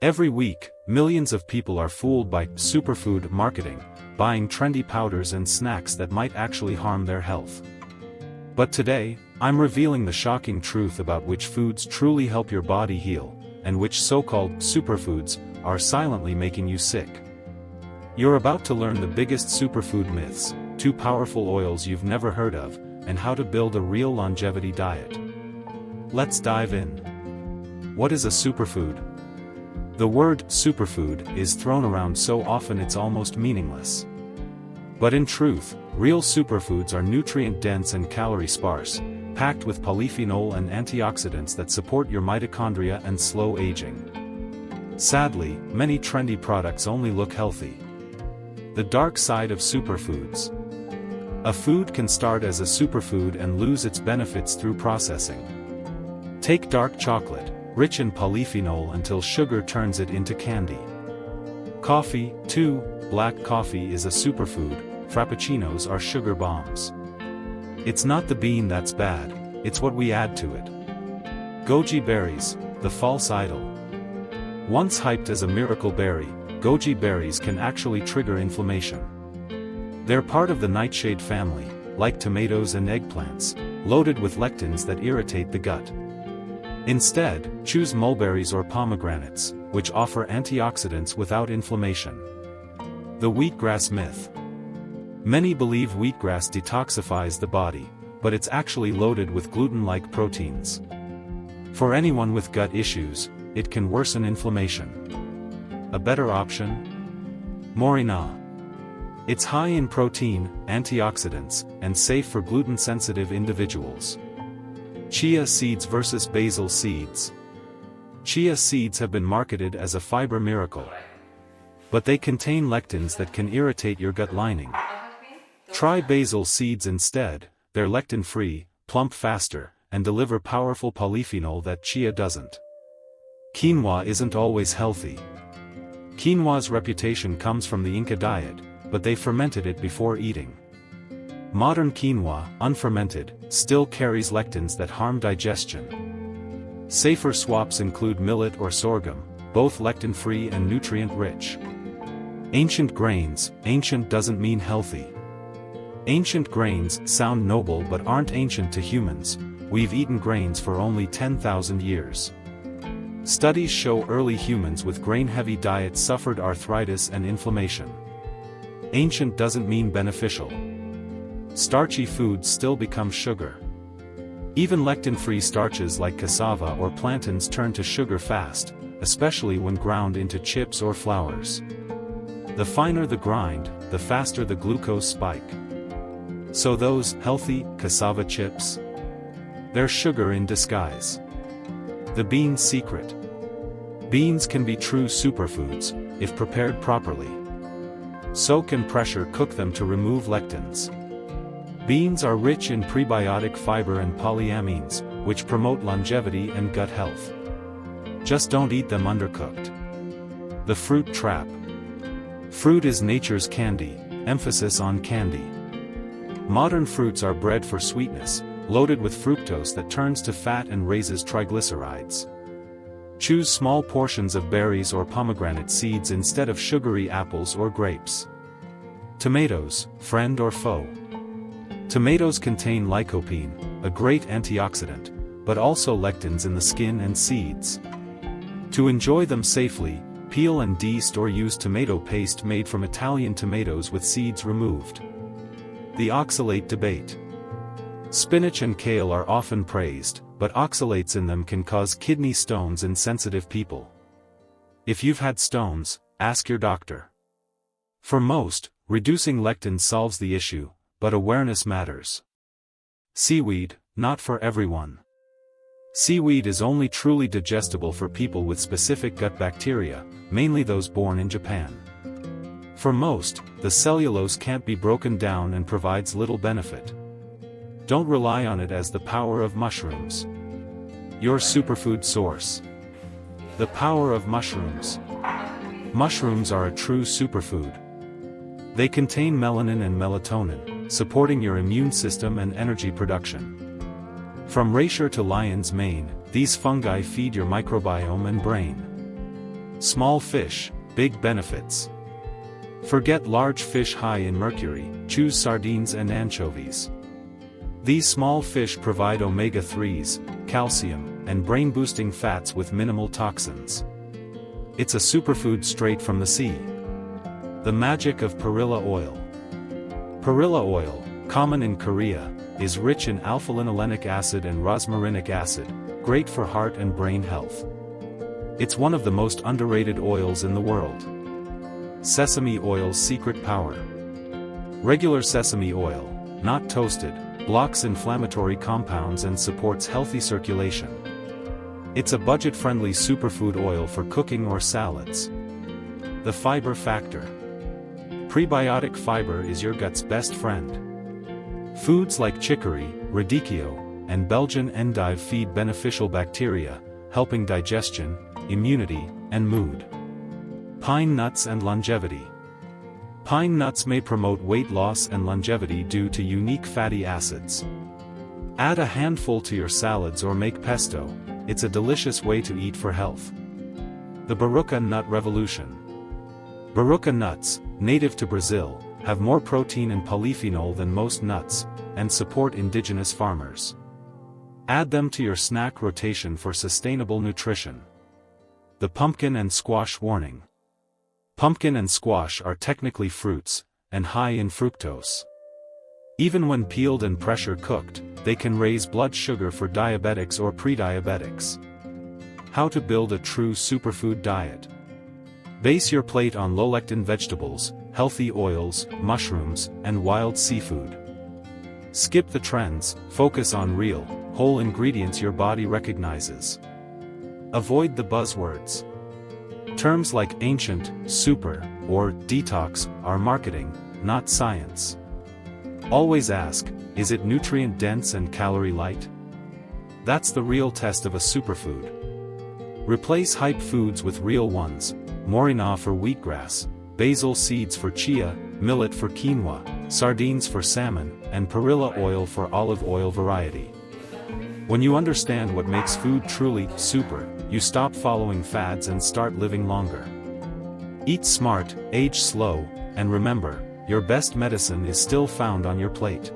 Every week, millions of people are fooled by superfood marketing, buying trendy powders and snacks that might actually harm their health. But today, I'm revealing the shocking truth about which foods truly help your body heal, and which so-called superfoods are silently making you sick. You're about to learn the biggest superfood myths, 2 powerful oils you've never heard of, and how to build a real longevity diet. Let's dive in. What is a superfood? The word superfood is thrown around so often it's almost meaningless. But in truth, real superfoods are nutrient-dense and calorie-sparse, packed with polyphenol and antioxidants that support your mitochondria and slow aging. Sadly, many trendy products only look healthy. The dark side of superfoods. A food can start as a superfood and lose its benefits through processing. Take dark chocolate, rich in polyphenol until sugar turns it into candy. Coffee, too. Black coffee is a superfood. Frappuccinos are sugar bombs. It's not the bean that's bad, it's what we add to it. Goji berries, the false idol. Once hyped as a miracle berry, goji berries can actually trigger inflammation. They're part of the nightshade family, like tomatoes and eggplants, loaded with lectins that irritate the gut. Instead, choose mulberries or pomegranates, which offer antioxidants without inflammation. The wheatgrass myth. Many believe wheatgrass detoxifies the body, but it's actually loaded with gluten-like proteins. For anyone with gut issues, it can worsen inflammation. A better option? Morina. It's high in protein, antioxidants, and safe for gluten-sensitive individuals. Chia seeds versus basil seeds. Chia seeds have been marketed as a fiber miracle. But they contain lectins that can irritate your gut lining. Try basil seeds instead. They're lectin-free, plump faster, and deliver powerful polyphenol that chia doesn't. Quinoa isn't always healthy. Quinoa's reputation comes from the Inca diet, but they fermented it before eating. Modern quinoa, unfermented, still carries lectins that harm digestion. Safer swaps include millet or sorghum, both lectin-free and nutrient-rich. Ancient grains. Ancient doesn't mean healthy. Ancient grains sound noble but aren't ancient to humans. We've eaten grains for only 10,000 years. Studies show early humans with grain-heavy diets suffered arthritis and inflammation. Ancient doesn't mean beneficial. Starchy foods still become sugar. Even lectin-free starches like cassava or plantains turn to sugar fast, especially when ground into chips or flours. The finer the grind, the faster the glucose spike. So those healthy cassava chips? They're sugar in disguise. The bean's secret. Beans can be true superfoods, if prepared properly. Soak and pressure cook them to remove lectins. Beans are rich in prebiotic fiber and polyamines, which promote longevity and gut health. Just don't eat them undercooked. The fruit trap. Fruit is nature's candy, emphasis on candy. Modern fruits are bred for sweetness, loaded with fructose that turns to fat and raises triglycerides. Choose small portions of berries or pomegranate seeds instead of sugary apples or grapes. Tomatoes, friend or foe? Tomatoes contain lycopene, a great antioxidant, but also lectins in the skin and seeds. To enjoy them safely, peel and de-st or use tomato paste made from Italian tomatoes with seeds removed. The oxalate debate. Spinach and kale are often praised, but oxalates in them can cause kidney stones in sensitive people. If you've had stones, ask your doctor. For most, reducing lectins solves the issue, but awareness matters. Seaweed, not for everyone. Seaweed is only truly digestible for people with specific gut bacteria, mainly those born in Japan. For most, the cellulose can't be broken down and provides little benefit. Don't rely on it as the power of mushrooms. Your superfood source. The power of mushrooms. Mushrooms are a true superfood. They contain melanin and melatonin, supporting your immune system and energy production. From reishi to lion's mane, these fungi feed your microbiome and brain. Small fish, big benefits. Forget large fish high in mercury, choose sardines and anchovies. These small fish provide omega-3s, calcium, and brain-boosting fats with minimal toxins. It's a superfood straight from the sea. The magic of perilla oil. Perilla oil, common in Korea, is rich in alpha-linolenic acid and rosmarinic acid, great for heart and brain health. It's one of the most underrated oils in the world. Sesame oil's secret power. Regular sesame oil, not toasted, blocks inflammatory compounds and supports healthy circulation. It's a budget-friendly superfood oil for cooking or salads. The fiber factor. Prebiotic fiber is your gut's best friend. Foods like chicory, radicchio, and Belgian endive feed beneficial bacteria, helping digestion, immunity, and mood. Pine nuts and longevity. Pine nuts may promote weight loss and longevity due to unique fatty acids. Add a handful to your salads or make pesto. It's a delicious way to eat for health. The Baruca nut revolution. Baruca nuts, native to Brazil, have more protein and polyphenol than most nuts, and support indigenous farmers. Add them to your snack rotation for sustainable nutrition. The pumpkin and squash warning. Pumpkin and squash are technically fruits, and high in fructose. Even when peeled and pressure cooked, they can raise blood sugar for diabetics or pre-diabetics. How to build a true superfood diet. Base your plate on low-lectin vegetables, healthy oils, mushrooms, and wild seafood. Skip the trends, focus on real, whole ingredients your body recognizes. Avoid the buzzwords. Terms like ancient, super, or detox are marketing, not science. Always ask, is it nutrient-dense and calorie-light? That's the real test of a superfood. Replace hype foods with real ones, morina for wheatgrass, basil seeds for chia, millet for quinoa, sardines for salmon, and perilla oil for olive oil variety. When you understand what makes food truly super, you stop following fads and start living longer. Eat smart, age slow, and remember, your best medicine is still found on your plate.